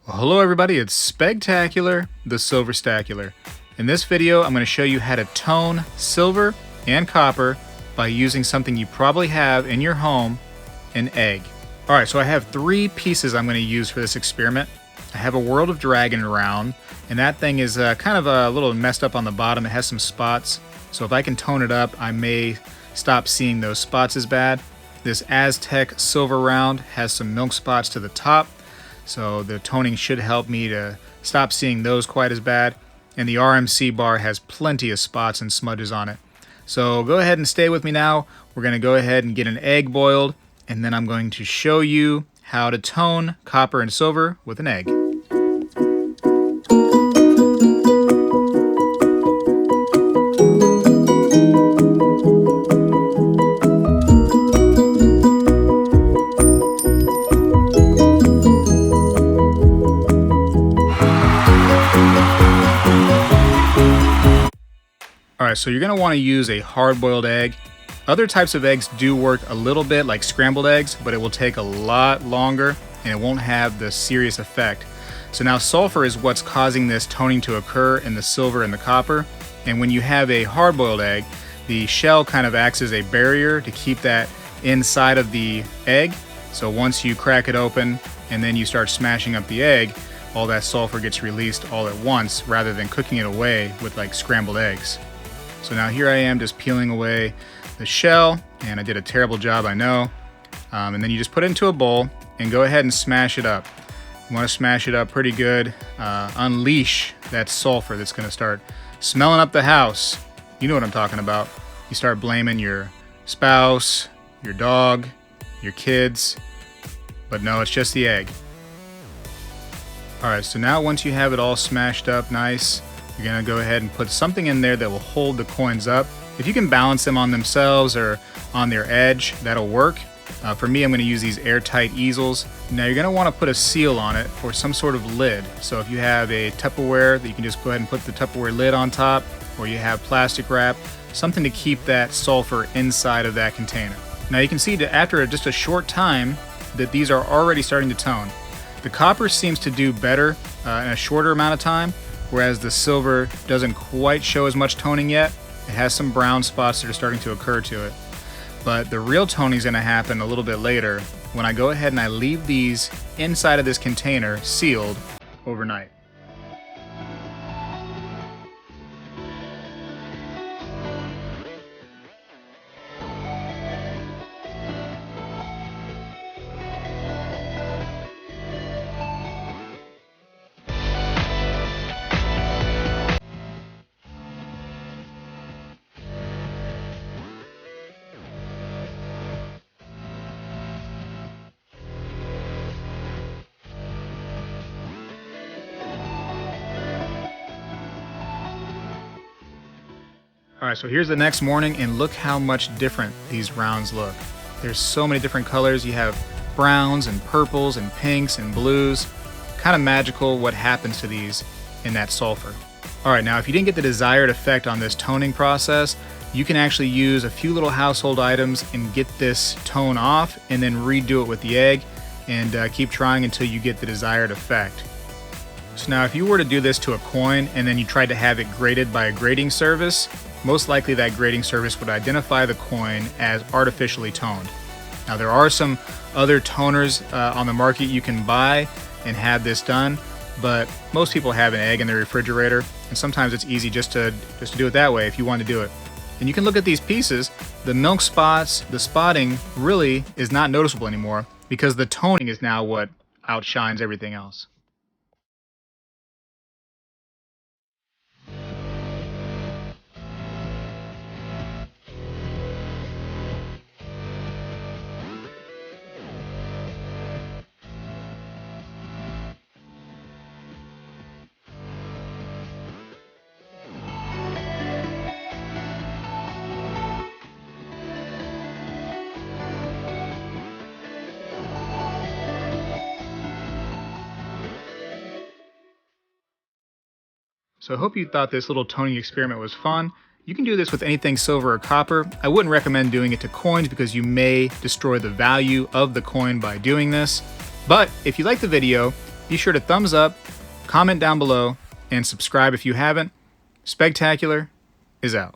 Well, hello everybody, it's Spegtacular, the Silverstacular. In this video, I'm going to show you how to tone silver and copper by using something you probably have in your home, an egg. Alright, so I have three pieces I'm going to use for this experiment. I have a World of Dragon round, and that thing is kind of a little messed up on the bottom. It has some spots, so if I can tone it up, I may stop seeing those spots as bad. This Aztec silver round has some milk spots to the top, so the toning should help me to stop seeing those quite as bad. And the RMC bar has plenty of spots and smudges on it. So go ahead and stay with me now. We're going to go ahead and get an egg boiled, and then I'm going to show you how to tone copper and silver with an egg. Alright, so you're going to want to use a hard-boiled egg. Other types of eggs do work a little bit like scrambled eggs, but it will take a lot longer and it won't have the serious effect. So now sulfur is what's causing this toning to occur in the silver and the copper. And when you have a hard-boiled egg, the shell kind of acts as a barrier to keep that inside of the egg. So once you crack it open and then you start smashing up the egg, all that sulfur gets released all at once rather than cooking it away with like scrambled eggs. So now here I am just peeling away the shell, and I did a terrible job, I know. And then you just put it into a bowl and go ahead and smash it up. You want to smash it up pretty good. Unleash that sulfur that's going to start smelling up the house. You know what I'm talking about. You start blaming your spouse, your dog, your kids, but no, it's just the egg. Alright, so now once you have it all smashed up nice, you're going to go ahead and put something in there that will hold the coins up. If you can balance them on themselves or on their edge, that'll work. For me, I'm going to use these airtight easels. Now you're going to want to put a seal on it or some sort of lid. So if you have a Tupperware, that you can just go ahead and put the Tupperware lid on top, or you have plastic wrap, something to keep that sulfur inside of that container. Now you can see that after just a short time that these are already starting to tone. The copper seems to do better in a shorter amount of time, whereas the silver doesn't quite show as much toning yet. It has some brown spots that are starting to occur to it. But the real toning is going to happen a little bit later when I go ahead and I leave these inside of this container sealed overnight. Alright, so here's the next morning, and look how much different these rounds look. There's so many different colors. You have browns and purples and pinks and blues. Kind of magical what happens to these in that sulfur. Alright, now if you didn't get the desired effect on this toning process, you can actually use a few little household items and get this tone off and then redo it with the egg and keep trying until you get the desired effect. So now if you were to do this to a coin and then you tried to have it graded by a grading service, most likely that grading service would identify the coin as artificially toned. Now there are some other toners on the market you can buy and have this done, but most people have an egg in their refrigerator, and sometimes it's easy just to do it that way if you want to do it. And you can look at these pieces, the milk spots, the spotting really is not noticeable anymore because the toning is now what outshines everything else. So I hope you thought this little toning experiment was fun. You can do this with anything silver or copper. I wouldn't recommend doing it to coins because you may destroy the value of the coin by doing this. But if you like the video, Be sure to thumbs up, comment down below, and subscribe if you haven't. Spegtacular is out.